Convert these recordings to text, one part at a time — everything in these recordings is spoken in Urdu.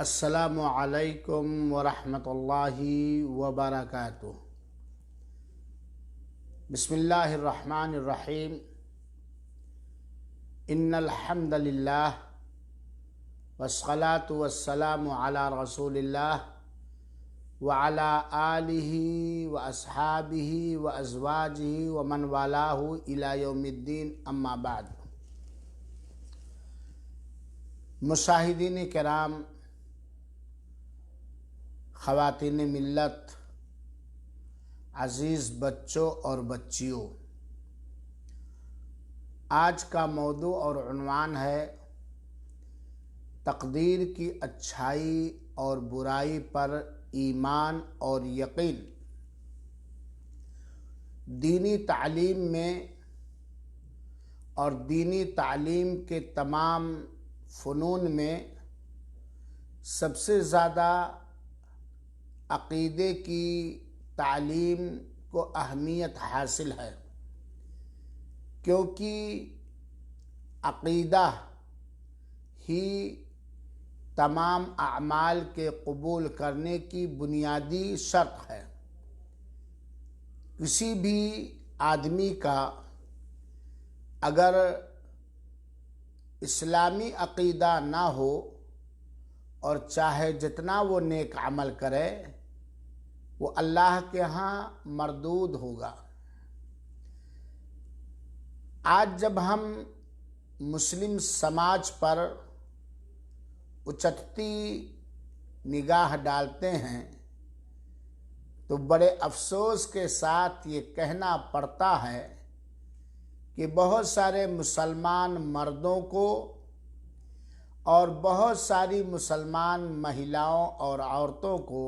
السلام علیکم ورحمۃ اللہ وبرکاتہ۔ بسم اللہ الرحمن الرحیم۔ ان الحمد للہ والصلاة والسلام علی رسول اللہ وعلی آلہ واصحابہ وازواجہ ومن والاہ الی یوم الدین، اما بعد۔ مشاہدین کرام، خواتین ملت، عزیز بچوں اور بچیوں، آج کا موضوع اور عنوان ہے تقدیر کی اچھائی اور برائی پر ایمان اور یقین۔ دینی تعلیم میں اور دینی تعلیم کے تمام فنون میں سب سے زیادہ عقیدے کی تعلیم کو اہمیت حاصل ہے، کیونکہ عقیدہ ہی تمام اعمال کے قبول کرنے کی بنیادی شرط ہے۔ کسی بھی آدمی کا اگر اسلامی عقیدہ نہ ہو اور چاہے جتنا وہ نیک عمل کرے، وہ اللہ کے ہاں مردود ہوگا۔ آج جب ہم مسلم سماج پر اچٹتی نگاہ ڈالتے ہیں تو بڑے افسوس کے ساتھ یہ کہنا پڑتا ہے کہ بہت سارے مسلمان مردوں کو اور بہت ساری مسلمان مہیلاؤں اور عورتوں کو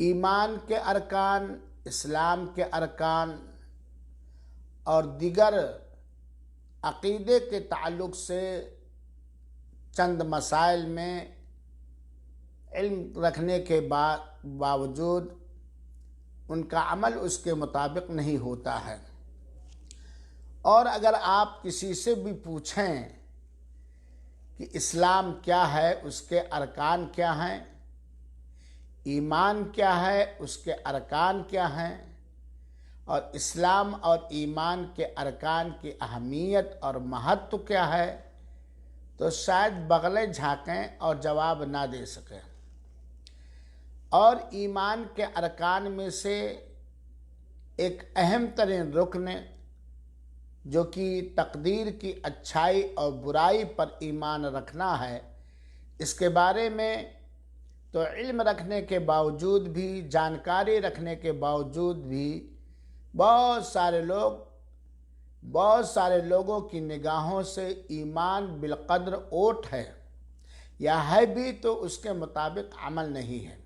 ایمان کے ارکان، اسلام کے ارکان اور دیگر عقیدے کے تعلق سے چند مسائل میں علم رکھنے کے باوجود ان کا عمل اس کے مطابق نہیں ہوتا ہے۔ اور اگر آپ کسی سے بھی پوچھیں کہ اسلام کیا ہے، اس کے ارکان کیا ہیں، ایمان کیا ہے، اس کے ارکان کیا ہیں، اور اسلام اور ایمان کے ارکان کی اہمیت اور مہتو کیا ہے، تو شاید بغلیں جھانکیں اور جواب نہ دے سکیں۔ اور ایمان کے ارکان میں سے ایک اہم ترین رکن جو کہ تقدیر کی اچھائی اور برائی پر ایمان رکھنا ہے، اس کے بارے میں تو علم رکھنے کے باوجود بھی، جانکاری رکھنے کے باوجود بھی بہت سارے لوگوں کی نگاہوں سے ایمان بالقدر اوٹ ہے، یا ہے بھی تو اس کے مطابق عمل نہیں ہے۔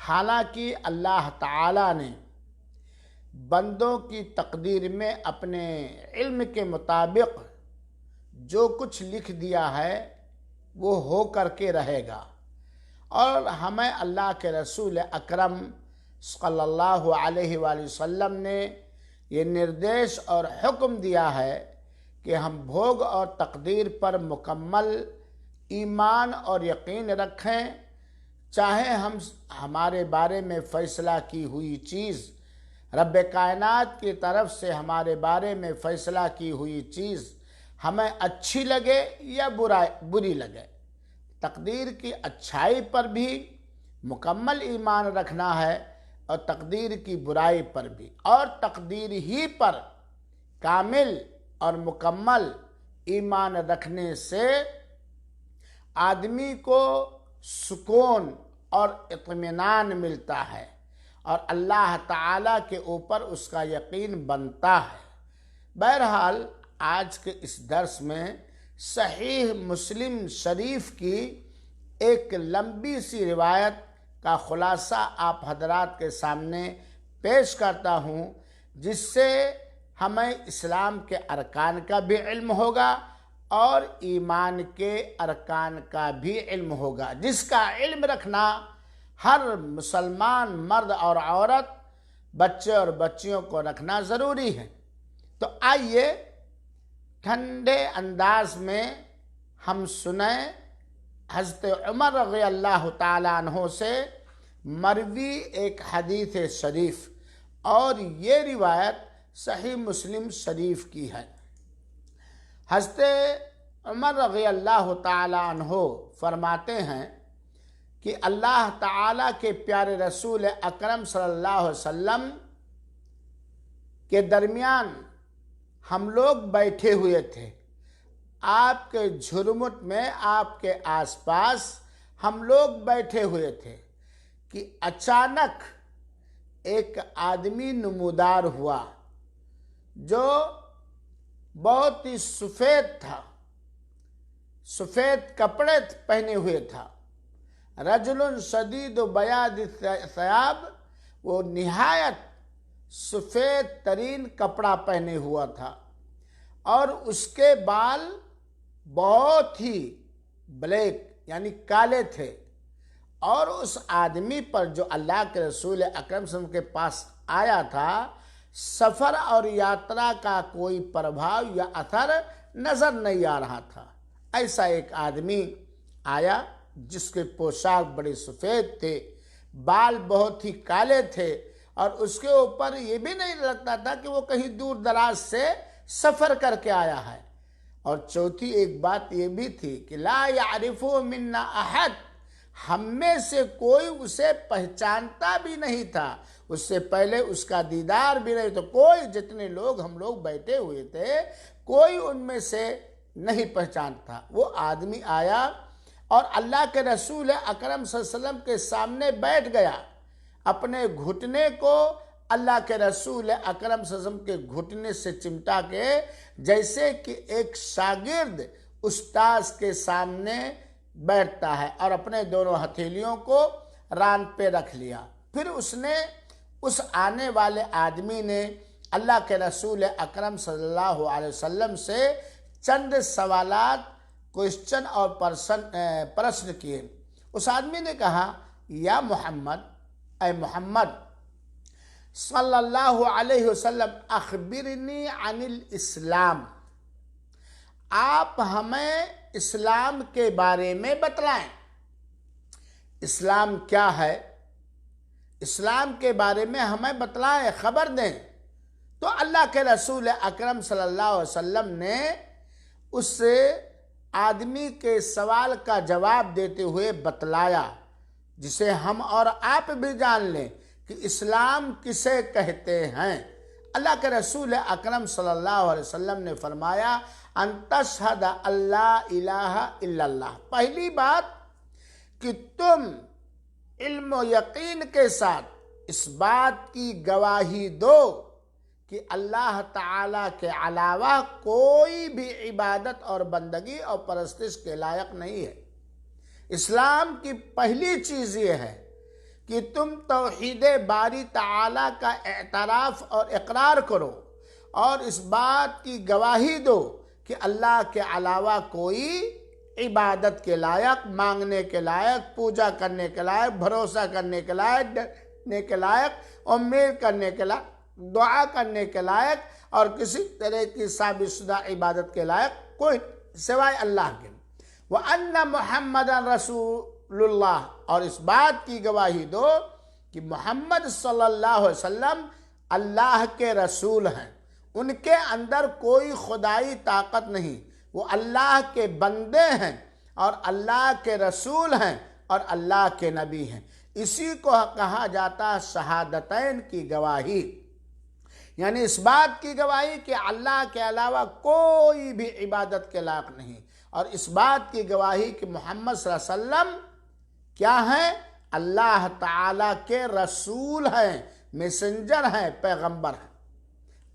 حالانکہ اللہ تعالیٰ نے بندوں کی تقدیر میں اپنے علم کے مطابق جو کچھ لکھ دیا ہے وہ ہو کر کے رہے گا، اور ہمیں اللہ کے رسول اکرم صلی اللہ علیہ وآلہ وسلم نے یہ نردیش اور حکم دیا ہے کہ ہم بھوگ اور تقدیر پر مکمل ایمان اور یقین رکھیں، چاہے ہمارے بارے میں فیصلہ کی ہوئی چیز، رب کائنات کی طرف سے ہمارے بارے میں فیصلہ کی ہوئی چیز ہمیں اچھی لگے یا بری لگے، تقدیر کی اچھائی پر بھی مکمل ایمان رکھنا ہے اور تقدیر کی برائی پر بھی، اور تقدیر ہی پر کامل اور مکمل ایمان رکھنے سے آدمی کو سکون اور اطمینان ملتا ہے اور اللہ تعالیٰ کے اوپر اس کا یقین بنتا ہے۔ بہرحال آج کے اس درس میں صحیح مسلم شریف کی ایک لمبی سی روایت کا خلاصہ آپ حضرات کے سامنے پیش کرتا ہوں، جس سے ہمیں اسلام کے ارکان کا بھی علم ہوگا اور ایمان کے ارکان کا بھی علم ہوگا، جس کا علم رکھنا ہر مسلمان مرد اور عورت، بچے اور بچیوں کو رکھنا ضروری ہے۔ تو آئیے ٹھنڈے انداز میں ہم سنیں حضرت عمر رضی اللہ تعالیٰ عنہ سے مروی ایک حدیث شریف، اور یہ روایت صحیح مسلم شریف کی ہے۔ حضرت عمر رضی اللہ تعالیٰ عنہ فرماتے ہیں کہ اللہ تعالیٰ کے پیارے رسول اکرم صلی اللہ علیہ وسلم کے درمیان ہم لوگ بیٹھے ہوئے تھے، آپ کے جھرمٹ میں، آپ کے آس پاس ہم لوگ بیٹھے ہوئے تھے کہ اچانک ایک آدمی نمودار ہوا جو بہت ہی سفید تھا، سفید کپڑے پہنے ہوئے تھا۔ رجل شدید بیاض الثیاب، وہ نہایت سفید ترین کپڑا پہنے ہوا تھا، اور اس کے بال بہت ہی بلیک یعنی کالے تھے، اور اس آدمی پر جو اللہ کے رسول اکرم صلی اللہ علیہ وسلم کے پاس آیا تھا، سفر اور یاترا کا کوئی پربھاؤ یا اثر نظر نہیں آ رہا تھا۔ ایسا ایک آدمی آیا جس کے پوشاک بڑے سفید تھے، بال بہت ہی کالے تھے، اور اس کے اوپر یہ بھی نہیں لگتا تھا کہ وہ کہیں دور دراز سے سفر کر کے آیا ہے۔ اور چوتھی ایک بات یہ بھی تھی کہ لا یعرف منا احد، ہم میں سے کوئی اسے پہچانتا بھی نہیں تھا، اس سے پہلے اس کا دیدار بھی نہیں، تو کوئی، جتنے لوگ ہم لوگ بیٹھے ہوئے تھے، کوئی ان میں سے نہیں پہچانتا۔ وہ آدمی آیا اور اللہ کے رسول اکرم صلی اللہ علیہ وسلم کے سامنے بیٹھ گیا، اپنے گھٹنے کو اللہ کے رسول اکرم صلی اللہ علیہ وسلم کے گھٹنے سے چمٹا کے، جیسے کہ ایک شاگرد استاذ کے سامنے بیٹھتا ہے، اور اپنے دونوں ہتھیلیوں کو ران پہ رکھ لیا۔ پھر اس نے، اس آنے والے آدمی نے اللہ کے رسول اکرم صلی اللہ علیہ وسلم سے چند سوالات، کوشچن اور پرشن کیے۔ اس آدمی نے کہا، یا محمد، اے محمد صلی اللہ علیہ وسلم، اخبرنی عن الاسلام، آپ ہمیں اسلام کے بارے میں بتلائیں، اسلام کیا ہے، اسلام کے بارے میں ہمیں بتلائیں، خبر دیں۔ تو اللہ کے رسول اکرم صلی اللہ علیہ وسلم نے اس آدمی کے سوال کا جواب دیتے ہوئے بتلایا، جسے ہم اور آپ بھی جان لیں کہ اسلام کسے کہتے ہیں۔ اللہ کے رسول اکرم صلی اللہ علیہ وسلم نے فرمایا، ان تشہد اللہ الہ الا اللہ، پہلی بات کہ تم علم و یقین کے ساتھ اس بات کی گواہی دو کہ اللہ تعالیٰ کے علاوہ کوئی بھی عبادت اور بندگی اور پرستش کے لائق نہیں ہے۔ اسلام کی پہلی چیز یہ ہے کہ تم توحید باری تعالیٰ کا اعتراف اور اقرار کرو، اور اس بات کی گواہی دو کہ اللہ کے علاوہ کوئی عبادت کے لائق، مانگنے کے لائق، پوجا کرنے کے لائق، بھروسہ کرنے کے لائق، ڈرنے کے لائق، امید کرنے کے لائق، دعا کرنے کے لائق، اور کسی طرح کی ثابت شدہ عبادت کے لائق کوئی سوائے اللہ کے۔ وَأَنَّ مُحَمَّدًا رَسُولُ اللَّهِ، اور اس بات کی گواہی دو کہ محمد صلی اللہ علیہ وسلم اللہ کے رسول ہیں، ان کے اندر کوئی خدائی طاقت نہیں، وہ اللہ کے بندے ہیں اور اللہ کے رسول ہیں اور اللہ کے نبی ہیں۔ اسی کو کہا جاتا ہے شہادتین کی گواہی، یعنی اس بات کی گواہی کہ اللہ کے علاوہ کوئی بھی عبادت کے لائق نہیں، اور اس بات کی گواہی کہ محمد صلی اللہ علیہ وسلم کیا ہیں، اللہ تعالیٰ کے رسول ہیں، میسنجر ہیں، پیغمبر ہیں۔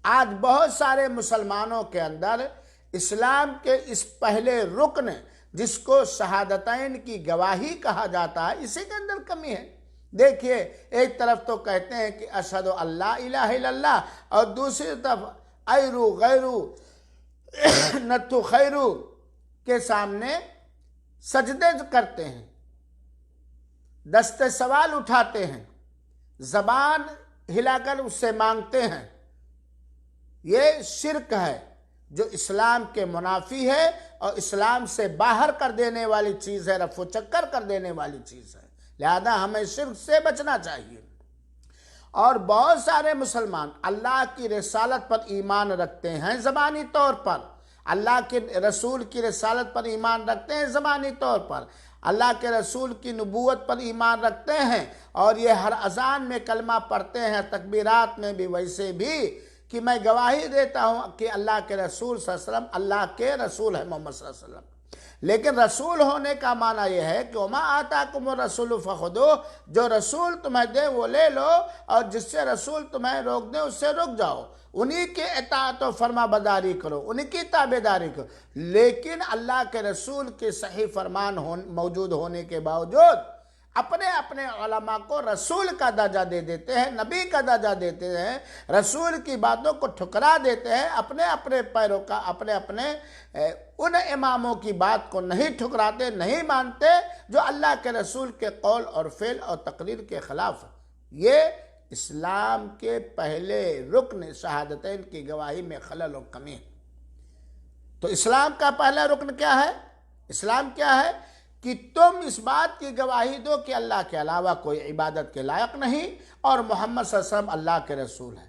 آج بہت سارے مسلمانوں کے اندر اسلام کے اس پہلے رکن جس کو شہادتین کی گواہی کہا جاتا ہے، اسی کے اندر کمی ہے۔ دیکھیے، ایک طرف تو کہتے ہیں کہ اشہد اللہ الہ الا اللہ، اور دوسری طرف ایرو غیرو نتو خیرو کے سامنے سجدے کرتے ہیں، دست سوال اٹھاتے ہیں، زبان ہلا کر اس سے مانگتے ہیں۔ یہ شرک ہے۔ جو اسلام کے منافی ہے اور اسلام سے باہر کر دینے والی چیز ہے، رفع و چکر کر دینے والی چیز ہے۔ لہذا ہمیں شرک سے بچنا چاہیے۔ اور بہت سارے مسلمان اللہ کی رسالت پر ایمان رکھتے ہیں زبانی طور پر، اللہ کے رسول کی رسالت پر ایمان رکھتے ہیں زبانی طور پر، اللہ کے رسول کی نبوت پر ایمان رکھتے ہیں، اور یہ ہر اذان میں کلمہ پڑھتے ہیں، تکبیرات میں بھی ویسے بھی، کہ میں گواہی دیتا ہوں کہ اللہ کے رسول صلی اللہ علیہ وسلم اللہ کے رسول ہے، محمد صلی اللہ علیہ وسلم۔ لیکن رسول ہونے کا معنی یہ ہے کہ وَمَا آتَاكُمُ الرَّسُولُ فَخُذُوهُ، جو رسول تمہیں دے وہ لے لو، اور جس سے رسول تمہیں روک دے اس سے رک جاؤ، انہی کی اطاعت و فرما برداری کرو، انہی کی تابعداری کرو۔ لیکن اللہ کے رسول کے صحیح فرمان موجود ہونے کے باوجود اپنے اپنے علماء کو رسول کا درجہ دے دیتے ہیں، نبی کا درجہ دیتے ہیں، رسول کی باتوں کو ٹھکرا دیتے ہیں، اپنے اپنے پیروکار اپنے اپنے ان اماموں کی بات کو نہیں ٹھکراتے، نہیں مانتے جو اللہ کے رسول کے قول اور فعل اور تقریر کے خلاف۔ یہ اسلام کے پہلے رکن شہادتین کی گواہی میں خلل و کمی ہے۔ تو اسلام کا پہلا رکن کیا ہے؟ اسلام کیا ہے؟ کہ تم اس بات کی گواہی دو کہ اللہ کے علاوہ کوئی عبادت کے لائق نہیں، اور محمد صلی اللہ علیہ وسلم اللہ کے رسول ہے۔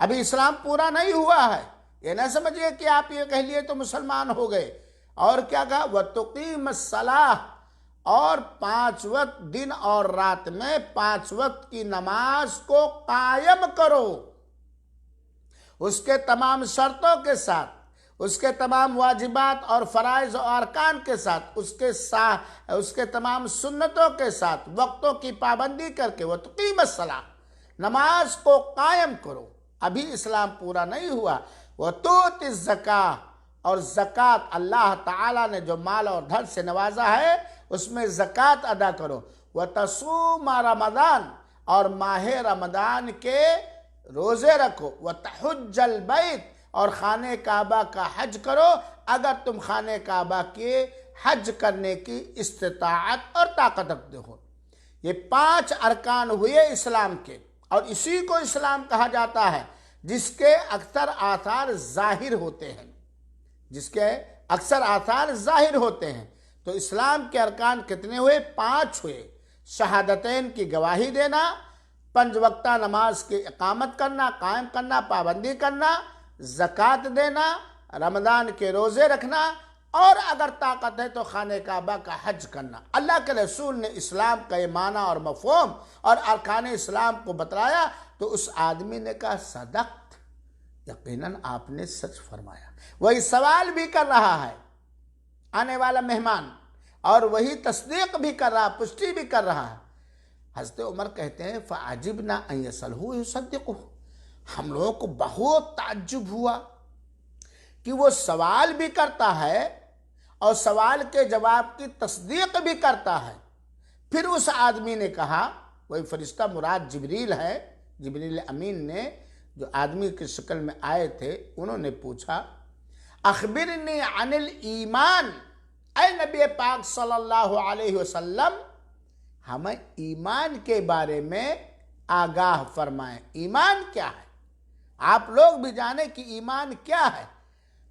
ابھی اسلام پورا نہیں ہوا ہے، یہ نہ سمجھئے کہ آپ یہ کہہ لیے تو مسلمان ہو گئے۔ اور کیا کہا؟ وَتُقِيمَ الصَّلَاةَ، اور 5 وقت دن اور رات میں 5 وقت کی نماز کو قائم کرو، اس کے تمام شرطوں کے ساتھ، اس کے تمام واجبات اور فرائض و ارکان کے ساتھ، اس کے تمام سنتوں کے ساتھ، وقتوں کی پابندی کر کے وَتُقِيمَ الصَّلَاةَ، نماز کو قائم کرو۔ ابھی اسلام پورا نہیں ہوا۔ وَتُؤْتِ الزَّكَاةَ، اور زکوٰۃ، اللہ تعالیٰ نے جو مال اور دھن سے نوازا ہے اس میں زکوٰۃ ادا کرو۔ وَتَصُومَ رمضان، اور ماہ رمضان کے روزے رکھو۔ وَتَحُجَّ الْبَيْتَ، اور خانہ کعبہ کا حج کرو اگر تم خانہ کعبہ کے حج کرنے کی استطاعت اور طاقت رکھتے ہو۔ یہ 5 ارکان ہوئے اسلام کے، اور اسی کو اسلام کہا جاتا ہے جس کے اکثر آثار ظاہر ہوتے ہیں، جس کے اکثر آثار ظاہر ہوتے ہیں۔ تو اسلام کے ارکان کتنے ہوئے؟ 5 ہوئے۔ شہادتین کی گواہی دینا، 5 وقتہ نماز کی اقامت کرنا، قائم کرنا، پابندی کرنا، زکوٰۃ دینا، رمضان کے روزے رکھنا، اور اگر طاقت ہے تو خانہ کعبہ کا حج کرنا۔ اللہ کے رسول نے اسلام کا یہ معنی اور مفہوم اور ارکان اسلام کو بتلایا تو اس آدمی نے کہا صدقت، یقیناً آپ نے سچ فرمایا۔ وہی سوال بھی کر رہا ہے آنے والا مہمان، اور وہی تصدیق بھی کر رہا، پشتی بھی کر رہا ہے۔ حضرت عمر کہتے ہیں فَعَجِبْنَا أَن يَسْأَلُهُ يُصَدِّقُهُ، ہم لوگوں کو بہت تعجب ہوا کہ وہ سوال بھی کرتا ہے اور سوال کے جواب کی تصدیق بھی کرتا ہے۔ پھر اس آدمی نے کہا، وہی فرشتہ مراد جبریل ہے، جبریل امین نے جو آدمی کی شکل میں آئے تھے، انہوں نے پوچھا اخبرنی عن الایمان، اے نبی پاک صلی اللہ علیہ وسلم ہمیں ایمان کے بارے میں آگاہ فرمائیں، ایمان کیا ہے؟ آپ لوگ بھی جانیں کہ ایمان کیا ہے۔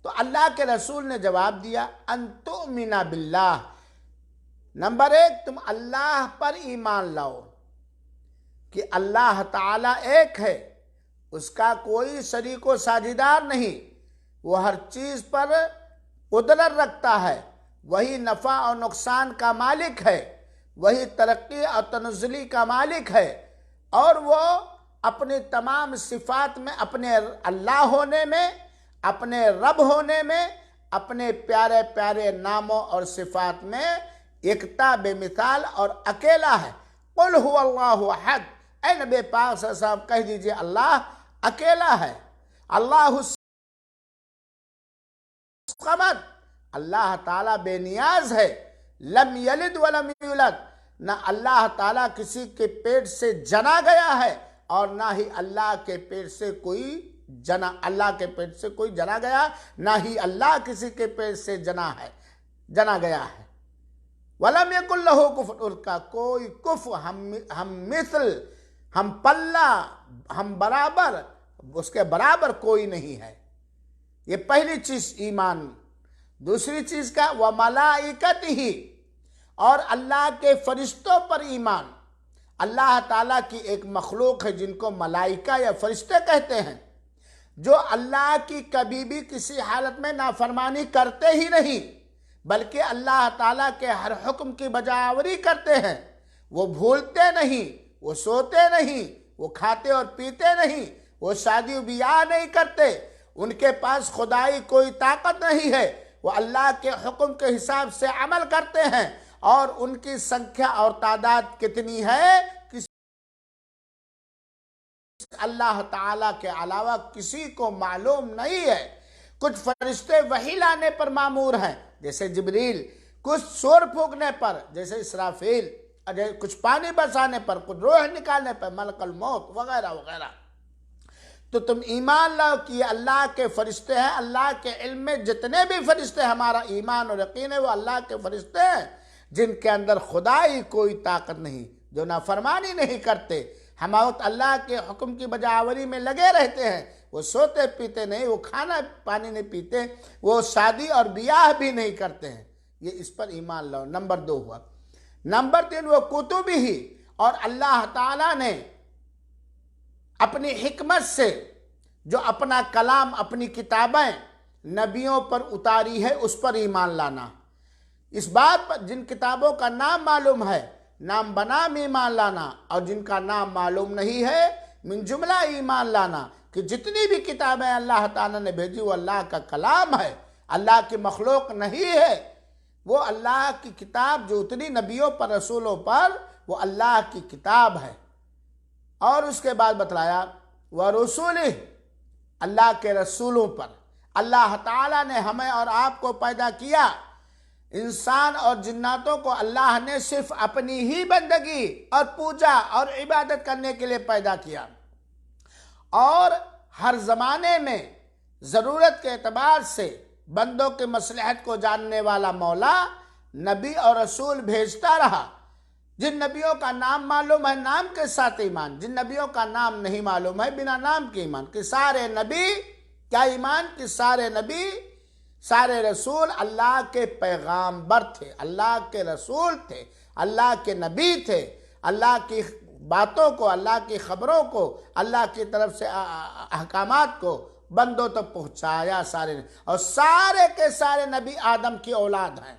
تو اللہ کے رسول نے جواب دیا ان تؤمن باللہ، نمبر 1 تم اللہ پر ایمان لاؤ کہ اللہ تعالیٰ ایک ہے، اس کا کوئی شریک و ساجھیدار نہیں، وہ ہر چیز پر قدرت رکھتا ہے، وہی نفع اور نقصان کا مالک ہے، وہی ترقی اور تنزلی کا مالک ہے، اور وہ اپنی تمام صفات میں، اپنے اللہ ہونے میں، اپنے رب ہونے میں، اپنے پیارے پیارے ناموں اور صفات میں یکتا بے مثال اور اکیلا ہے۔ قل هو اللہ احد، اے نبی پاک صلی اللہ علیہ وسلم کہہ دیجئے اللہ اکیلا ہے، اللہ الصمد، اللہ تعالیٰ بے نیاز ہے، لم یلد ولم یولد، نہ اللہ تعالیٰ کسی کے پیٹ سے جنا گیا ہے اور نہ ہی اللہ کے پیٹ سے کوئی جنا گیا، نہ ہی اللہ کسی کے پیٹ سے جنا گیا ہے۔ وَلَمْ يَكُنْ لَهُ كُفُوًا، اس کا کوئی کف، ہم مثل، ہم پلہ، ہم برابر، اس کے برابر کوئی نہیں ہے۔ یہ پہلی چیز ایمان. دوسری چیز کا وَمَلَائِكَتِهِ، اور اللہ کے فرشتوں پر ایمان. اللہ تعالیٰ کی ایک مخلوق ہے جن کو ملائکہ یا فرشتے کہتے ہیں، جو اللہ کی کبھی بھی کسی حالت میں نافرمانی کرتے ہی نہیں، بلکہ اللہ تعالیٰ کے ہر حکم کی بجاوری کرتے ہیں. وہ بھولتے نہیں، وہ سوتے نہیں، وہ کھاتے اور پیتے نہیں، وہ شادی و بیاہ نہیں کرتے، ان کے پاس خدائی کوئی طاقت نہیں ہے، وہ اللہ کے حکم کے حساب سے عمل کرتے ہیں، اور ان کی سنکھیا اور تعداد کتنی ہے اللہ تعالیٰ کے علاوہ کسی کو معلوم نہیں ہے. کچھ فرشتے وحی لانے پر مامور ہیں جیسے جبریل، کچھ سور پھونکنے پر جیسے اسرافیل، کچھ پانی برسانے پر، کچھ روح نکالنے پر ملک الموت وغیرہ وغیرہ. تو تم ایمان لاؤ کہ یہ اللہ کے فرشتے ہیں. اللہ کے علم میں جتنے بھی فرشتے، ہمارا ایمان اور یقین ہے وہ اللہ کے فرشتے ہیں جن کے اندر خدائی کوئی طاقت نہیں، جو نافرمانی نہیں کرتے، ہم وقت اللہ کے حکم کی بجاوری میں لگے رہتے ہیں. وہ سوتے پیتے نہیں، وہ کھانا پانی نہیں پیتے، وہ شادی اور بیاہ بھی نہیں کرتے ہیں. یہ اس پر ایمان لاؤ. نمبر 2 ہوا. نمبر 3 وہ کتب ہی، اور اللہ تعالیٰ نے اپنی حکمت سے جو اپنا کلام، اپنی کتابیں نبیوں پر اتاری ہے اس پر ایمان لانا. اس بات پر جن کتابوں کا نام معلوم ہے نام بنام ایمان لانا، اور جن کا نام معلوم نہیں ہے من جملہ ایمان لانا کہ جتنی بھی کتابیں اللہ تعالیٰ نے بھیجی وہ اللہ کا کلام ہے، اللہ کی مخلوق نہیں ہے. وہ اللہ کی کتاب جو اتنی نبیوں پر، رسولوں پر، وہ اللہ کی کتاب ہے. اور اس کے بعد بتلایا وَرُسُلِهِ، اللہ کے رسولوں پر. اللہ تعالیٰ نے ہمیں اور آپ کو پیدا کیا، انسان اور جناتوں کو اللہ نے صرف اپنی ہی بندگی اور پوجا اور عبادت کرنے کے لیے پیدا کیا، اور ہر زمانے میں ضرورت کے اعتبار سے بندوں کے مصلحت کو جاننے والا مولا نبی اور رسول بھیجتا رہا. جن نبیوں کا نام معلوم ہے نام کے ساتھ ایمان، جن نبیوں کا نام نہیں معلوم ہے بنا نام کے ایمان. کہ سارے نبی کیا ایمان، کہ سارے نبی، سارے رسول اللہ کے پیغامبر تھے، اللہ کے رسول تھے، اللہ کے نبی تھے. اللہ کی باتوں کو، اللہ کی خبروں کو، اللہ کی طرف سے احکامات کو بندوں تک پہنچایا سارے نے. اور سارے کے سارے نبی آدم کی اولاد ہیں،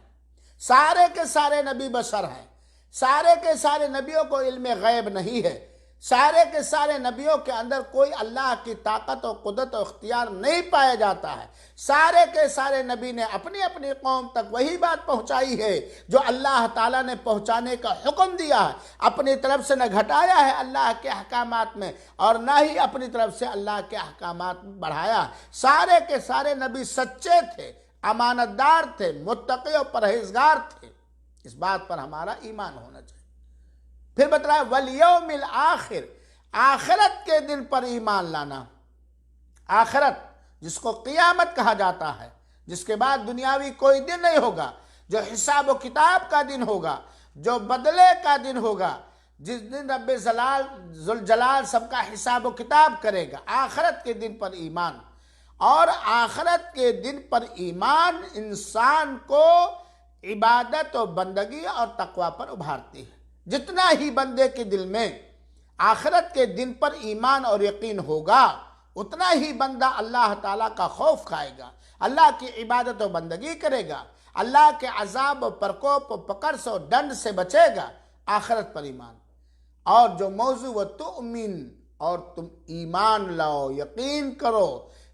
سارے کے سارے نبی بشر ہیں، سارے کے سارے نبیوں کو علم غیب نہیں ہے، سارے کے سارے نبیوں کے اندر کوئی اللہ کی طاقت و قدرت و اختیار نہیں پایا جاتا ہے. سارے کے سارے نبی نے اپنی اپنی قوم تک وہی بات پہنچائی ہے جو اللہ تعالیٰ نے پہنچانے کا حکم دیا ہے. اپنی طرف سے نہ گھٹایا ہے اللہ کے احکامات میں، اور نہ ہی اپنی طرف سے اللہ کے احکامات بڑھایا. سارے کے سارے نبی سچے تھے، امانت دار تھے، متقی و پرہیزگار تھے. اس بات پر ہمارا ایمان ہونا چاہیے. پھر بتلایا وَالْيَوْمِ الْآخِرِ، آخرت کے دن پر ایمان لانا. آخرت جس کو قیامت کہا جاتا ہے، جس کے بعد دنیاوی کوئی دن نہیں ہوگا، جو حساب و کتاب کا دن ہوگا، جو بدلے کا دن ہوگا، جس دن رب ذوالجلال سب کا حساب و کتاب کرے گا. آخرت کے دن پر ایمان. اور آخرت کے دن پر ایمان انسان کو عبادت و بندگی اور تقوی پر ابھارتی ہے. جتنا ہی بندے کے دل میں آخرت کے دن پر ایمان اور یقین ہوگا، اتنا ہی بندہ اللہ تعالیٰ کا خوف کھائے گا، اللہ کی عبادت و بندگی کرے گا، اللہ کے عذاب و پرکوپ و پکڑ سے و ڈنڈ سے بچے گا. آخرت پر ایمان. اور جو موضوع و تؤمن، اور تم ایمان لاؤ، یقین کرو،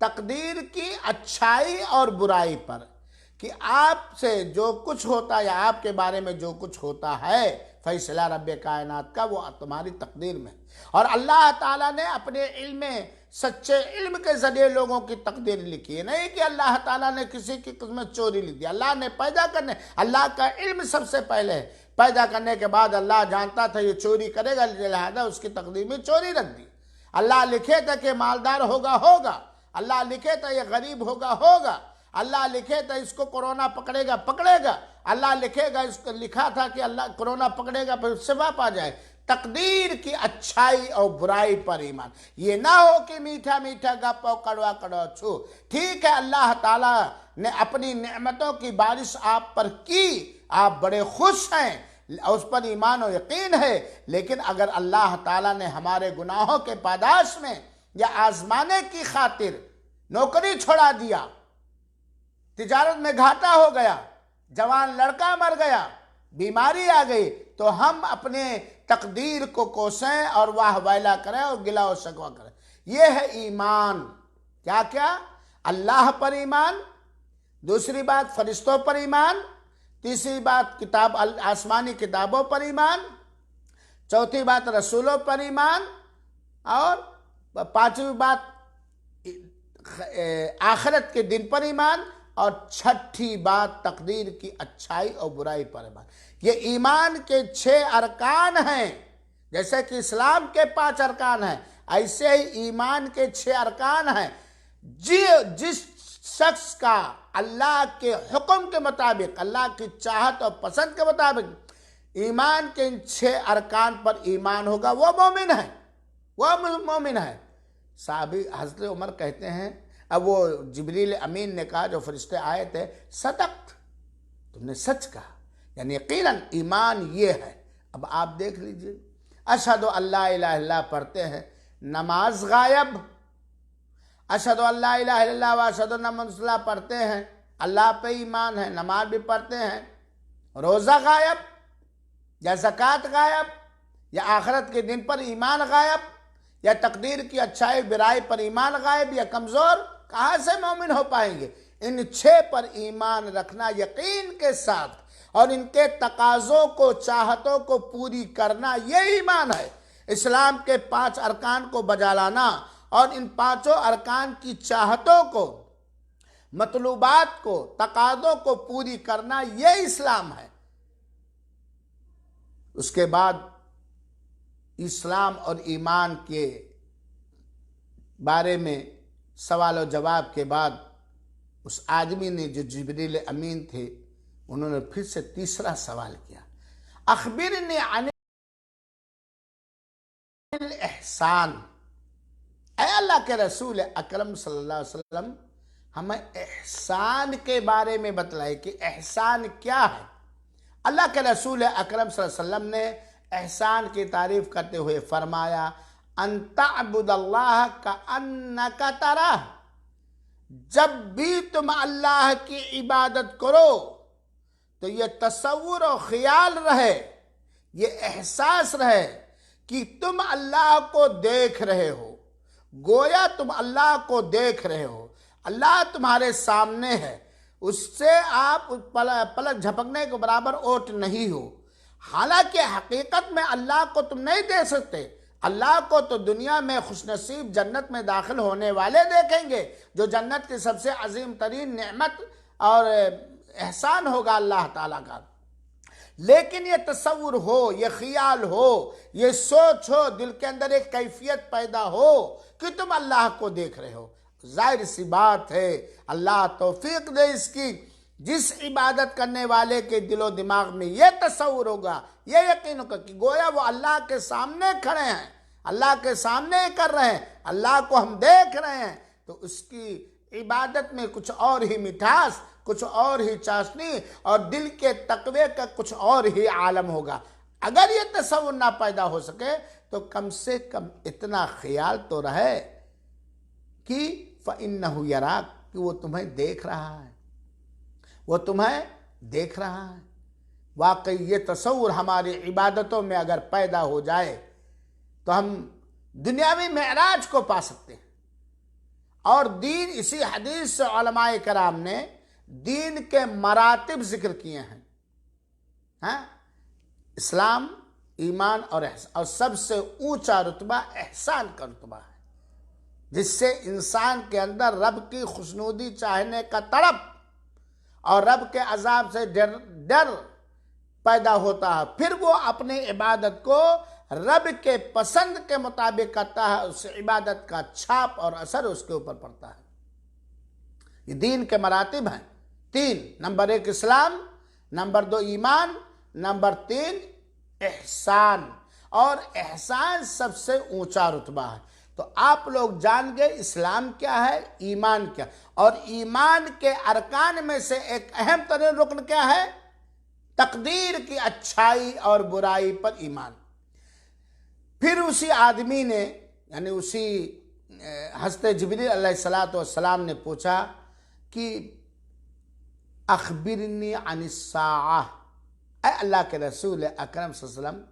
تقدیر کی اچھائی اور برائی پر، کہ آپ سے جو کچھ ہوتا ہے یا آپ کے بارے میں جو کچھ ہوتا ہے فیصلہ رب کائنات کا، وہ تمہاری تقدیر میں. اور اللہ تعالیٰ نے اپنے علم میں، سچے علم کے ذریعے لوگوں کی تقدیر لکھی ہے. نہیں کہ اللہ تعالیٰ نے کسی کی قسمت چوری لکھ دی. اللہ نے پیدا کرنے، اللہ کا علم سب سے پہلے ہے. پیدا کرنے کے بعد اللہ جانتا تھا یہ چوری کرے گا، لہذا اس کی تقدیر میں چوری رکھ دی. اللہ لکھے تھا کہ مالدار ہوگا، اللہ لکھے تھا یہ غریب ہوگا، اللہ لکھے تھا اس کو کورونا پکڑے گا، اللہ لکھے گا، اس کو لکھا تھا کہ اللہ کورونا پکڑے گا پھر شفا پا جائے. تقدیر کی اچھائی اور برائی پر ایمان. یہ نہ ہو کہ میٹھا میٹھا گپ اور کڑوا کڑوا چھو. ٹھیک ہے اللہ تعالیٰ نے اپنی نعمتوں کی بارش آپ پر کی، آپ بڑے خوش ہیں، اس پر ایمان و یقین ہے، لیکن اگر اللہ تعالیٰ نے ہمارے گناہوں کے پاداش میں یا آزمانے کی خاطر نوکری چھوڑا دیا، تجارت میں گھاٹا ہو گیا، جوان لڑکا مر گیا، بیماری آ گئی، تو ہم اپنے تقدیر کو کوسیں اور واہ ویلا کریں اور گلا و شکوہ کریں. یہ ہے ایمان. کیا کیا؟ اللہ پر ایمان، دوسری بات فرشتوں پر ایمان، تیسری بات آسمانی کتابوں پر ایمان، چوتھی بات رسولوں پر ایمان، اور پانچویں بات آخرت کے دن پر ایمان، اور چھٹی بات تقدیر کی اچھائی اور برائی پر ایمان. یہ ایمان کے 6 ارکان ہیں. جیسے کہ اسلام کے 5 ارکان ہیں، ایسے ہی ایمان کے 6 ارکان ہیں. جس شخص کا اللہ کے حکم کے مطابق، اللہ کی چاہت اور پسند کے مطابق ایمان کے ان 6 ارکان پر ایمان ہوگا، وہ مومن ہے، وہ مومن ہے. صحابی حضرت عمر کہتے ہیں، اب وہ جبریل امین نے کہا، جو فرشتے آئے تھے، صدقت، تم نے سچ کہا، یعنی یقیناً ایمان یہ ہے. اب آپ دیکھ لیجئے، اشہد ان لا الہ الا اللہ پڑھتے ہیں، نماز غائب. اشہد ان لا الہ الا اللہ و اشہد ان محمد رسول اللہ پڑھتے ہیں، اللہ پہ ایمان ہے، نماز بھی پڑھتے ہیں. روزہ غائب، یا زکوٰۃ غائب، یا آخرت کے دن پر ایمان غائب، یا تقدیر کی اچھائی برائی پر ایمان غائب، یا کمزور، کہاں سے مومن ہو پائیں گے؟ ان 6 پر ایمان رکھنا یقین کے ساتھ، اور ان کے تقاضوں کو، چاہتوں کو پوری کرنا، یہ ایمان ہے. اسلام کے 5 ارکان کو بجا لانا اور ان 5 ارکان کی چاہتوں کو، مطلوبات کو، تقاضوں کو پوری کرنا، یہ اسلام ہے. اس کے بعد اسلام اور ایمان کے بارے میں سوال و جواب کے بعد اس آدمی نے، جو جبریل امین تھے، انہوں نے پھر سے تیسرا سوال کیا، اخبرنی عن الاحسان. اے اللہ کے رسول اکرم صلی اللہ علیہ وسلم، ہمیں احسان کے بارے میں بتلائے کہ احسان کیا ہے. اللہ کے رسول اکرم صلی اللہ علیہ وسلم نے احسان کی تعریف کرتے ہوئے فرمایا، ان تعبد اللہ کأنک تراہ. جب بھی تم اللہ کی عبادت کرو تو یہ تصور و خیال رہے، یہ احساس رہے کہ تم اللہ کو دیکھ رہے ہو، گویا تم اللہ کو دیکھ رہے ہو، اللہ تمہارے سامنے ہے، اس سے آپ پلک جھپکنے کے برابر اوٹ نہیں ہو. حالانکہ حقیقت میں اللہ کو تم نہیں دیکھ سکتے. اللہ کو تو دنیا میں خوش نصیب جنت میں داخل ہونے والے دیکھیں گے، جو جنت کی سب سے عظیم ترین نعمت اور احسان ہوگا اللہ تعالیٰ کا. لیکن یہ تصور ہو، یہ خیال ہو، یہ سوچ ہو، دل کے اندر ایک کیفیت پیدا ہو کہ تم اللہ کو دیکھ رہے ہو، ظاہر سی بات ہے اللہ توفیق دے اس کی. جس عبادت کرنے والے کے دل و دماغ میں یہ تصور ہوگا، یہ یقین ہوگا کہ گویا وہ اللہ کے سامنے کھڑے ہیں، اللہ کے سامنے کر رہے ہیں، اللہ کو ہم دیکھ رہے ہیں، تو اس کی عبادت میں کچھ اور ہی مٹھاس، کچھ اور ہی چاشنی، اور دل کے تقوی کا کچھ اور ہی عالم ہوگا. اگر یہ تصور نہ پیدا ہو سکے تو کم سے کم اتنا خیال تو رہے کہ فَإِنَّهُ يَرَاكَ، کہ وہ تمہیں دیکھ رہا ہے، وہ تمہیں دیکھ رہا ہے. واقعی یہ تصور ہماری عبادتوں میں اگر پیدا ہو جائے تو ہم دنیاوی معراج کو پا سکتے ہیں. اور دین، اسی حدیث سے علماء کرام نے دین کے مراتب ذکر کیے ہیں. اسلام، ایمان اور احسان، اور سب سے اونچا رتبہ احسان کا رتبہ ہے، جس سے انسان کے اندر رب کی خوشنودی چاہنے کا تڑپ اور رب کے عذاب سے ڈر پیدا ہوتا ہے. پھر وہ اپنی عبادت کو رب کے پسند کے مطابق کرتا ہے، اس عبادت کا چھاپ اور اثر اس کے اوپر پڑتا ہے. یہ دین کے مراتب ہیں 3. نمبر 1 اسلام، نمبر 2 ایمان، نمبر 3 احسان. اور احسان سب سے اونچا رتبہ ہے۔ تو آپ لوگ جان گئے اسلام کیا ہے، ایمان کیا، اور ایمان کے ارکان میں سے ایک اہم ترین رکن کیا ہے؟ تقدیر کی اچھائی اور برائی پر ایمان۔ پھر اسی آدمی نے یعنی اسی حضرت جبریل علیہ السلام نے پوچھا کہ اخبرنی عن الساعہ، اے اللہ کے رسول اکرم صلی اللہ علیہ وسلم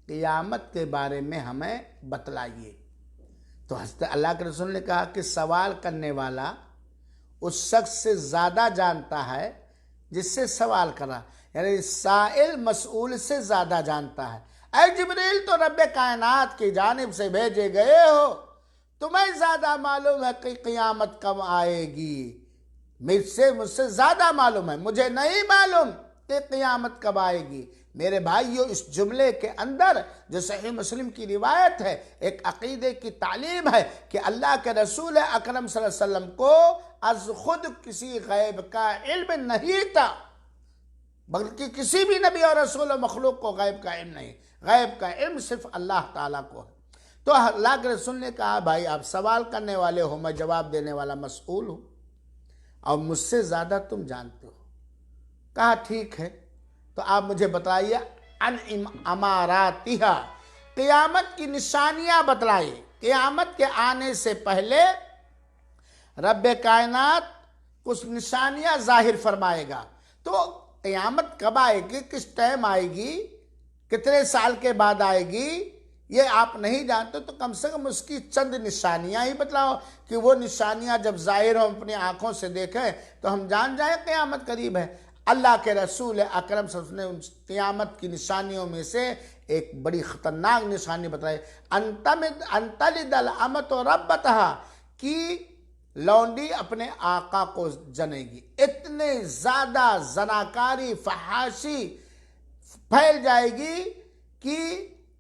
قیامت کے بارے میں ہمیں بتلائیے۔ تو حضرت اللہ کے رسول نے کہا کہ سوال کرنے والا اس شخص سے زیادہ جانتا ہے جس سے سوال کر رہا، یعنی سائل مسئول سے زیادہ جانتا ہے۔ اے جبریل، تو رب کائنات کی جانب سے بھیجے گئے ہو، تمہیں زیادہ معلوم ہے کہ قیامت کب آئے گی، مجھ سے زیادہ معلوم ہے، مجھے نہیں معلوم کہ قیامت کب آئے گی۔ میرے بھائیو، اس جملے کے اندر جو صحیح مسلم کی روایت ہے، ایک عقیدے کی تعلیم ہے کہ اللہ کے رسول اکرم صلی اللہ علیہ وسلم کو از خود کسی غیب کا علم نہیں تھا، بلکہ کسی بھی نبی اور رسول و مخلوق کو غیب کا علم نہیں، غیب کا علم صرف اللہ تعالیٰ کو ہے۔ تو اللہ کے رسول نے کہا بھائی آپ سوال کرنے والے ہو، میں جواب دینے والا مسئول ہوں اور مجھ سے زیادہ تم جانتے ہو۔ کہا ٹھیک ہے، تو آپ مجھے بتائیے ان اماراتہا، قیامت کی نشانیاں بتلائیے۔ قیامت کے آنے سے پہلے رب کائنات کچھ نشانیاں ظاہر فرمائے گا۔ تو قیامت کب آئے گی، کس ٹائم آئے گی، کتنے سال کے بعد آئے گی، یہ آپ نہیں جانتے، تو کم سے کم اس کی چند نشانیاں ہی بتلاؤ کہ وہ نشانیاں جب ظاہر ہوں اپنی آنکھوں سے دیکھیں تو ہم جان جائیں قیامت قریب ہے۔ اللہ کے رسول اکرم صلی اللہ علیہ وسلم نے قیامت کی نشانیوں میں سے ایک بڑی خطرناک نشانی بتائی، انتلد الامۃ ربتہا، کہ لونڈی اپنے آقا کو جنے گی۔ اتنے زیادہ زناکاری، فحاشی پھیل جائے گی کہ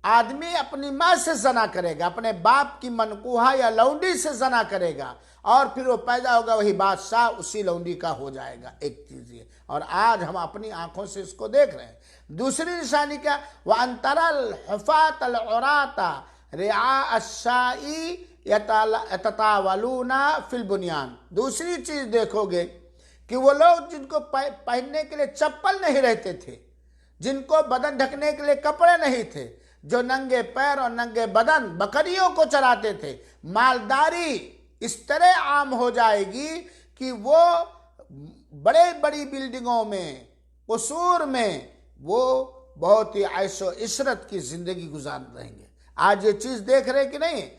آدمی اپنی ماں سے زنا کرے گا، اپنے باپ کی منکوہا یا لونڈی سے زنا کرے گا، اور پھر وہ پیدا ہوگا وہی بادشاہ اسی لونڈی کا ہو جائے گا۔ ایک چیز یہ، اور آج ہم اپنی آنکھوں سے اس کو دیکھ رہے ہیں۔ دوسری نشانی کیا؟ وَأَن تَرَى الْحُفَاةَ الْعُرَاةَ رِعَاءَ الشَّاءِ يَتَطَاوَلُونَ فِي الْبُنْيَانِ۔ دوسری چیز دیکھو گے کہ وہ لوگ جن کو پہننے کے لیے چپل نہیں رہتے تھے، جن کو بدن ڈھکنے کے لیے کپڑے نہیں تھے، جو ننگے پیر اور ننگے بدن بکریوں کو چراتے تھے، مالداری اس طرح عام ہو جائے گی کہ وہ بڑے بڑی بلڈنگوں میں، قصور میں وہ بہت ہی عیش و عشرت کی زندگی گزار رہیں گے۔ آج یہ چیز دیکھ رہے کہ نہیں؟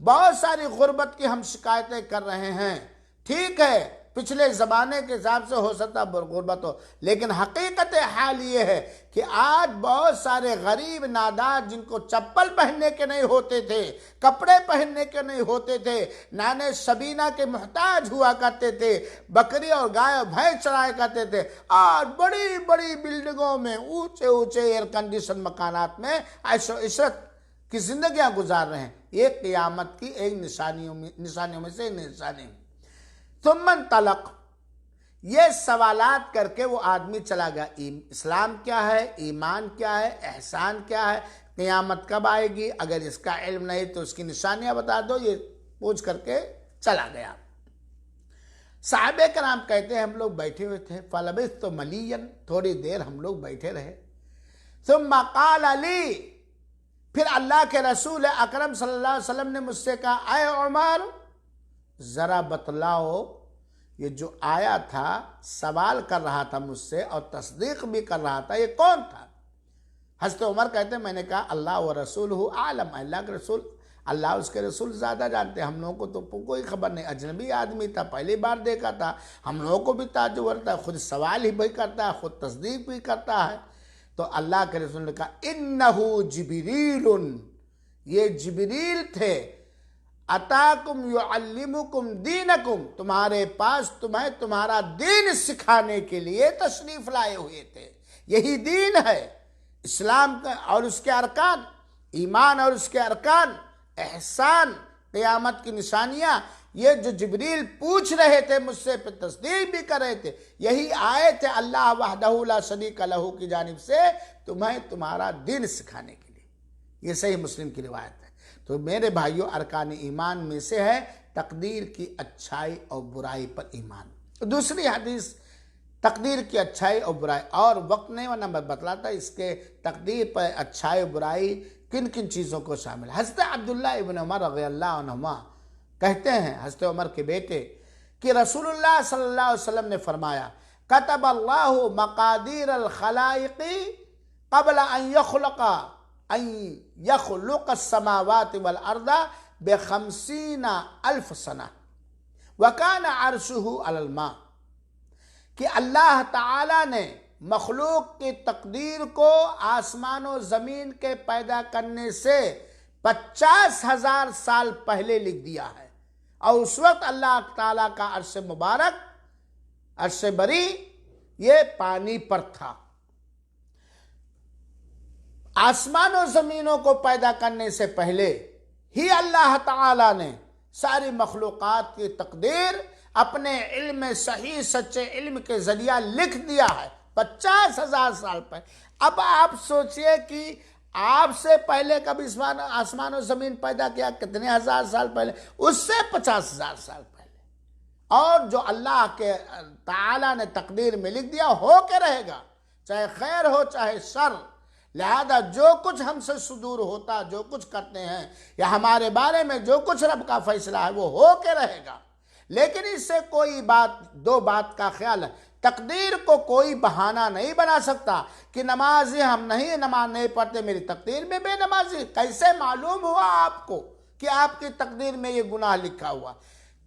بہت ساری غربت کی ہم شکایتیں کر رہے ہیں، ٹھیک ہے پچھلے زمانے کے حساب سے ہو سکتا غربت ہو، لیکن حقیقت حال یہ ہے کہ آج بہت سارے غریب نادار جن کو چپل پہننے کے نہیں ہوتے تھے، کپڑے پہننے کے نہیں ہوتے تھے، نانے شبینہ کے محتاج ہوا کرتے تھے، بکری اور گائے اور بھینس چرایا کرتے تھے، اور بڑی بڑی بلڈنگوں میں اونچے اونچے ایئر کنڈیشن مکانات میں عیش و عشرت کی زندگیاں گزار رہے ہیں۔ یہ قیامت کی ایک نشانیوں میں سے ایک نشانی۔ ثم انطلق، یہ سوالات کر کے وہ آدمی چلا گیا۔ اسلام کیا ہے، ایمان کیا ہے، احسان کیا ہے، قیامت کب آئے گی، اگر اس کا علم نہیں تو اس کی نشانیاں بتا دو، یہ پوچھ کر کے چلا گیا۔ صحابہ کرام کہتے ہیں ہم لوگ بیٹھے ہوئے تھے، فلبثت ملیا، تھوڑی دیر ہم لوگ بیٹھے رہے، ثم قال لی، پھر اللہ کے رسول اکرم صلی اللہ علیہ وسلم نے مجھ سے کہا اے عمر ذرا بتلاؤ، یہ جو آیا تھا سوال کر رہا تھا مجھ سے اور تصدیق بھی کر رہا تھا، یہ کون تھا؟ حضرت عمر کہتے ہیں میں نے کہا اللہ و رسولہ عالم، اللہ کے رسول، اللہ اس کے رسول زیادہ جانتے ہیں، ہم لوگوں کو تو کوئی خبر نہیں، اجنبی آدمی تھا، پہلی بار دیکھا تھا، ہم لوگوں کو بھی تعجب ہوتا ہے، خود سوال ہی بھی کرتا ہے، خود تصدیق بھی کرتا ہے۔ تو اللہ کے رسول نے کہا انہو جبریل، یہ جبریل تھے، اتاکم یعلمکم دینکم، تمہارے پاس تمہیں تمہارا دین سکھانے کے لیے تشریف لائے ہوئے تھے۔ یہی دین ہے اسلام کا اور اس کے ارکان، ایمان اور اس کے ارکان، احسان، قیامت کی نشانیاں، یہ جو جبریل پوچھ رہے تھے مجھ سے، پھر تصدیق بھی کر رہے تھے، یہی آئے تھے اللہ وحدہ لا شریک لہ کی جانب سے تمہیں تمہارا دین سکھانے کے لیے۔ یہ صحیح مسلم کی روایت ہے۔ تو میرے بھائیوں، ارکان ایمان میں سے ہے تقدیر کی اچھائی اور برائی پر ایمان۔ دوسری حدیث تقدیر کی اچھائی اور برائی، اور وقت نہیں ورنہ میں بتلاتا اس کے تقدیر پر اچھائی اور برائی کن کن چیزوں کو شامل۔ حضرت عبداللہ ابن عمر رضی اللہ عنہما کہتے ہیں، حضرت عمر کے بیٹے، کہ رسول اللہ صلی اللہ علیہ وسلم نے فرمایا کتب اللہ مقادیر الخلائق قبل ان يخلق السماوات والارض ب50,000 سنہ وکان عرشہ علی الماء، کہ اللہ تعالی نے مخلوق کی تقدیر کو آسمان و زمین کے پیدا کرنے سے 50,000 سال پہلے لکھ دیا ہے، اور اس وقت اللہ تعالیٰ کا عرش مبارک، عرش بری، یہ پانی پر تھا۔ آسمان و زمینوں کو پیدا کرنے سے پہلے ہی اللہ تعالیٰ نے ساری مخلوقات کی تقدیر اپنے علم صحیح سچے علم کے ذریعہ لکھ دیا ہے 50,000 سال پہلے۔ اب آپ سوچئے کہ آپ سے پہلے کب آسمان و زمین پیدا کیا، کتنے ہزار سال پہلے؟ اس سے 50,000 سال پہلے، اور جو اللہ کے تعالیٰ نے تقدیر میں لکھ دیا ہو کے رہے گا، چاہے خیر ہو چاہے شر۔ لہذا جو کچھ ہم سے صدور ہوتا، جو کچھ کرتے ہیں، یا ہمارے بارے میں جو کچھ رب کا فیصلہ ہے وہ ہو کے رہے گا۔ لیکن اس سے کوئی دو بات کا خیال ہے، تقدیر کو کوئی بہانہ نہیں بنا سکتا کہ نمازی ہم نماز نہیں پڑھتے، میری تقدیر میں بے نمازی۔ کیسے معلوم ہوا آپ کو کہ آپ کی تقدیر میں یہ گناہ لکھا ہوا؟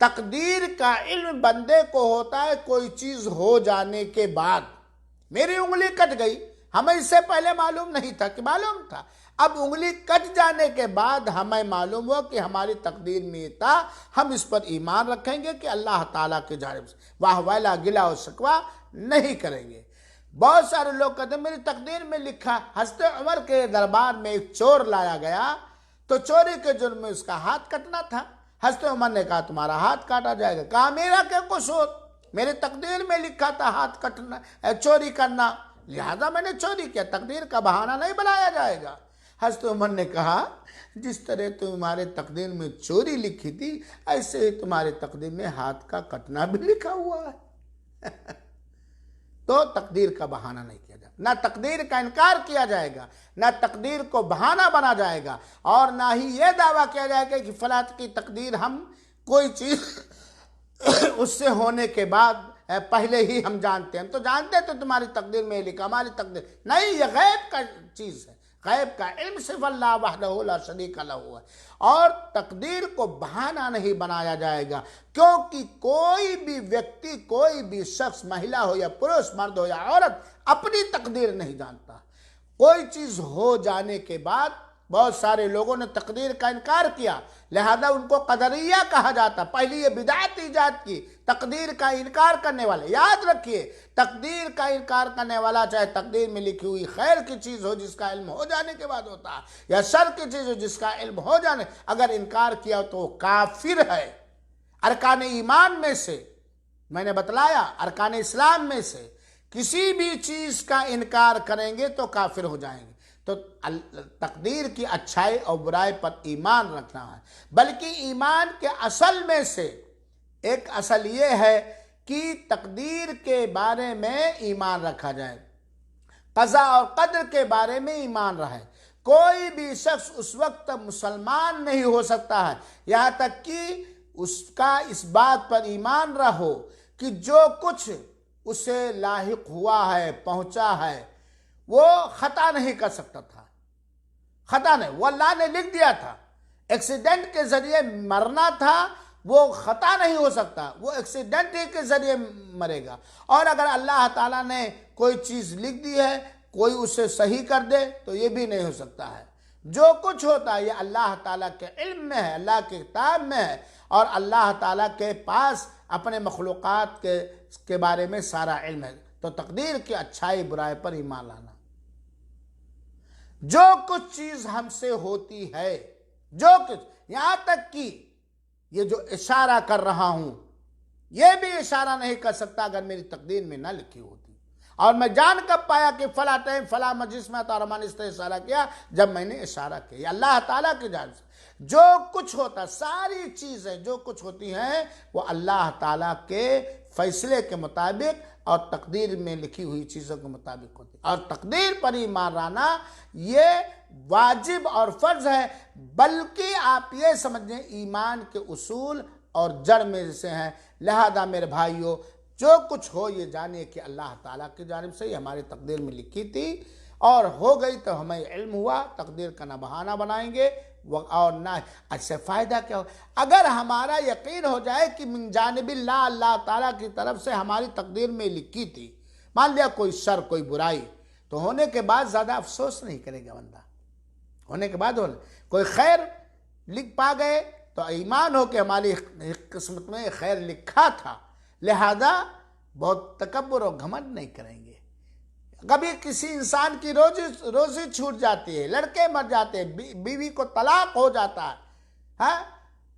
تقدیر کا علم بندے کو ہوتا ہے کوئی چیز ہو جانے کے بعد۔ میری انگلی کٹ گئی، ہمیں اس سے پہلے معلوم نہیں تھا کہ معلوم تھا، اب انگلی کٹ جانے کے بعد ہمیں معلوم ہو کہ ہماری تقدیر میں یہ تھا، ہم اس پر ایمان رکھیں گے کہ اللہ تعالیٰ کی جانب سے واہ والا گلا و شکوہ نہیں کریں گے۔ بہت سارے لوگ کہتے ہیں میری تقدیر میں لکھا۔ حضرت عمر کے دربار میں ایک چور لایا گیا تو چوری کے جرم میں اس کا ہاتھ کٹنا تھا۔ حضرت عمر نے کہا تمہارا ہاتھ کاٹا جائے گا۔ کہا میرا کیا قصور، میرے تقدیر میں لکھا تھا ہاتھ کٹنا، چوری کرنا، لہذا میں نے چوری کیا، تقدیر کا بہانہ نہیں بنایا جائے گا۔ حضرت عمر نے کہا جس طرح تمہارے تقدیر میں چوری لکھی تھی، ایسے ہی تمہارے تقدیر میں ہاتھ کا کٹنا بھی لکھا ہوا ہے۔ تو تقدیر کا بہانہ نہیں کیا جائے، نہ تقدیر کا انکار کیا جائے گا، نہ تقدیر کو بہانہ بنا جائے گا، اور نہ ہی یہ دعویٰ کیا جائے گا کہ فلاں کی تقدیر ہم کوئی چیز اس سے ہونے کے بعد پہلے ہی ہم جانتے ہیں، ہم تو جانتے ہیں تو تمہاری تقدیر میں لکھا، ہماری تقدیر نہیں، یہ غیب کا چیز ہے۔ غیب کا علم صرف اللہ وحدہ لا شریک لہ ہے، اور تقدیر کو بہانہ نہیں بنایا جائے گا، کیونکہ کوئی بھی ویکتی، کوئی بھی شخص، مہیلا ہو یا پروش، مرد ہو یا عورت، اپنی تقدیر نہیں جانتا۔ کوئی چیز ہو جانے کے بعد بہت سارے لوگوں نے تقدیر کا انکار کیا، لہذا ان کو قدریہ کہا جاتا۔ پہلی یہ بدعت ایجاد کی، تقدیر کا انکار کرنے والے۔ یاد رکھیے، تقدیر کا انکار کرنے والا چاہے تقدیر میں لکھی ہوئی خیر کی چیز ہو جس کا علم ہو جانے کے بعد ہوتا ہے، یا شر کی چیز ہو جس کا علم ہو جانے، اگر انکار کیا تو وہ کافر ہے۔ ارکان ایمان میں سے میں نے بتلایا، ارکان اسلام میں سے کسی بھی چیز کا انکار کریں گے تو کافر ہو جائیں گے۔ تو تقدیر کی اچھائی اور برائی پر ایمان رکھنا ہے، بلکہ ایمان کے اصل میں سے ایک اصل یہ ہے کہ تقدیر کے بارے میں ایمان رکھا جائے، قضاء اور قدر کے بارے میں ایمان رہے۔ کوئی بھی شخص اس وقت مسلمان نہیں ہو سکتا ہے یہاں تک کہ اس کا اس بات پر ایمان رہو کہ جو کچھ اسے لاحق ہوا ہے، پہنچا ہے، وہ خطا نہیں کر سکتا تھا۔ خطا نہیں، وہ اللہ نے لکھ دیا تھا۔ ایکسیڈنٹ کے ذریعے مرنا تھا، وہ خطا نہیں ہو سکتا، وہ ایکسیڈنٹ کے ذریعے مرے گا۔ اور اگر اللہ تعالیٰ نے کوئی چیز لکھ دی ہے، کوئی اسے صحیح کر دے تو یہ بھی نہیں ہو سکتا ہے۔ جو کچھ ہوتا ہے یہ اللہ تعالیٰ کے علم میں ہے، اللہ کے کتاب میں ہے، اور اللہ تعالیٰ کے پاس اپنے مخلوقات کے بارے میں سارا علم ہے۔ تو تقدیر کی اچھائی برائی پر ایمان لانا۔ جو کچھ چیز ہم سے ہوتی ہے، جو کچھ، یہاں تک کہ یہ جو اشارہ کر رہا ہوں، یہ بھی اشارہ نہیں کر سکتا اگر میری تقدیر میں نہ لکھی ہوتی۔ اور میں جان کب پایا کہ فلاں ٹائم فلاں مجلس میں تارمان اس طرح اشارہ کیا جب میں نے اشارہ کیا. یہ اللہ تعالیٰ کی جانب سے جو کچھ ہوتا، ساری چیزیں جو کچھ ہوتی ہیں وہ اللہ تعالیٰ کے فیصلے کے مطابق اور تقدیر میں لکھی ہوئی چیزوں کے مطابق ہوتی. اور تقدیر پر ایمان لانا یہ واجب اور فرض ہے، بلکہ آپ یہ سمجھیں ایمان کے اصول اور جڑ میں سے ہیں. لہذا میرے بھائیوں، جو کچھ ہو یہ جانیے کہ اللہ تعالیٰ کی جانب سے یہ ہماری تقدیر میں لکھی تھی، اور ہو گئی تو ہمیں علم ہوا. تقدیر کا نہ بہانہ بنائیں گے اور نہ اس سے فائدہ کیا ہو. اگر ہمارا یقین ہو جائے کہ من جانب اللہ، اللہ تعالیٰ کی طرف سے ہماری تقدیر میں لکھی تھی، مان لیا کوئی شر کوئی برائی، تو ہونے کے بعد زیادہ افسوس نہیں کرے گا بندہ. ہونے کے بعد کوئی خیر لکھ پا گئے تو ایمان ہو کہ ہماری قسمت میں خیر لکھا تھا، لہذا بہت تکبر و گھمنڈ نہیں کریں گے. کبھی کسی انسان کی روزی چھوٹ جاتی ہے، لڑکے مر جاتے ہیں، بیوی کو طلاق ہو جاتا ہے، ہاں،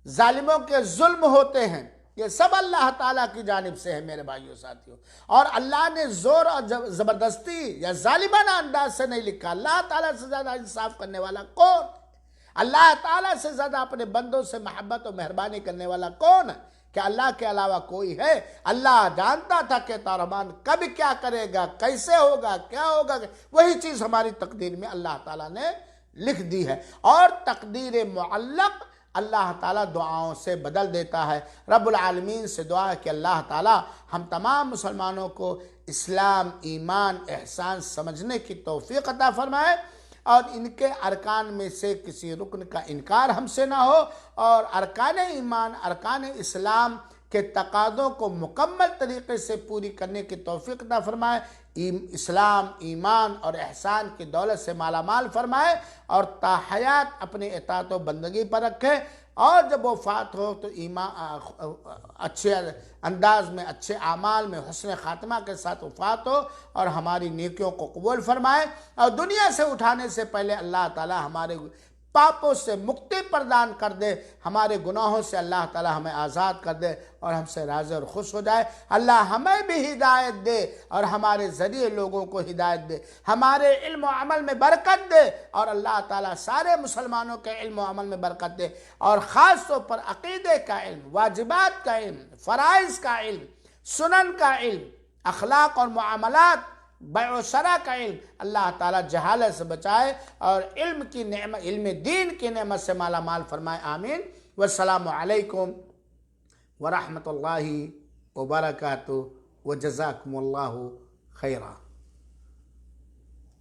ظالموں کے ظلم ہوتے ہیں، یہ سب اللہ تعالیٰ کی جانب سے ہے میرے بھائیوں ساتھیوں. اور اللہ نے زور اور زبردستی یا ظالمانہ انداز سے نہیں لکھا. اللہ تعالیٰ سے زیادہ انصاف کرنے والا کون؟ اللہ تعالیٰ سے زیادہ اپنے بندوں سے محبت و مہربانی کرنے والا کون ہے؟ کہ اللہ کے علاوہ کوئی ہے؟ اللہ جانتا تھا کہ تارمان کب کیا کرے گا، کیسے ہوگا، کیا ہوگا. وہی چیز ہماری تقدیر میں اللہ تعالیٰ نے لکھ دی ہے. اور تقدیر معلق اللہ تعالیٰ دعاؤں سے بدل دیتا ہے. رب العالمین سے دعا ہے کہ اللہ تعالیٰ ہم تمام مسلمانوں کو اسلام، ایمان، احسان سمجھنے کی توفیق عطا فرمائے، اور ان کے ارکان میں سے کسی رکن کا انکار ہم سے نہ ہو، اور ارکان ایمان، ارکان اسلام کے تقاضوں کو مکمل طریقے سے پوری کرنے کی توفیق عطا فرمائے. اسلام، ایمان اور احسان کی دولت سے مالا مال فرمائے، اور تا حیات اپنے اطاعت و بندگی پر رکھے، اور جب وفات ہو تو ایمان اچھے انداز میں، اچھے اعمال میں حسن خاتمہ کے ساتھ وفات ہو، اور ہماری نیکیوں کو قبول فرمائے. اور دنیا سے اٹھانے سے پہلے اللہ تعالی ہمارے پاپوں سے مکتی پردان کر دے، ہمارے گناہوں سے اللہ تعالی ہمیں آزاد کر دے، اور ہم سے راضی اور خوش ہو جائے. اللہ ہمیں بھی ہدایت دے، اور ہمارے ذریعے لوگوں کو ہدایت دے، ہمارے علم و عمل میں برکت دے، اور اللہ تعالیٰ سارے مسلمانوں کے علم و عمل میں برکت دے، اور خاص طور پر عقیدے کا علم، واجبات کا علم، فرائض کا علم، سنن کا علم، اخلاق اور معاملات، بیع و شرع کا علم اللہ تعالیٰ جہالت سے بچائے، اور علم کی نعمت، علم دین کی نعمت سے مالا مال فرمائے. آمین. والسلام علیکم ورحمۃ اللہ وبرکاتہ، وجزاکم اللہ خیرا.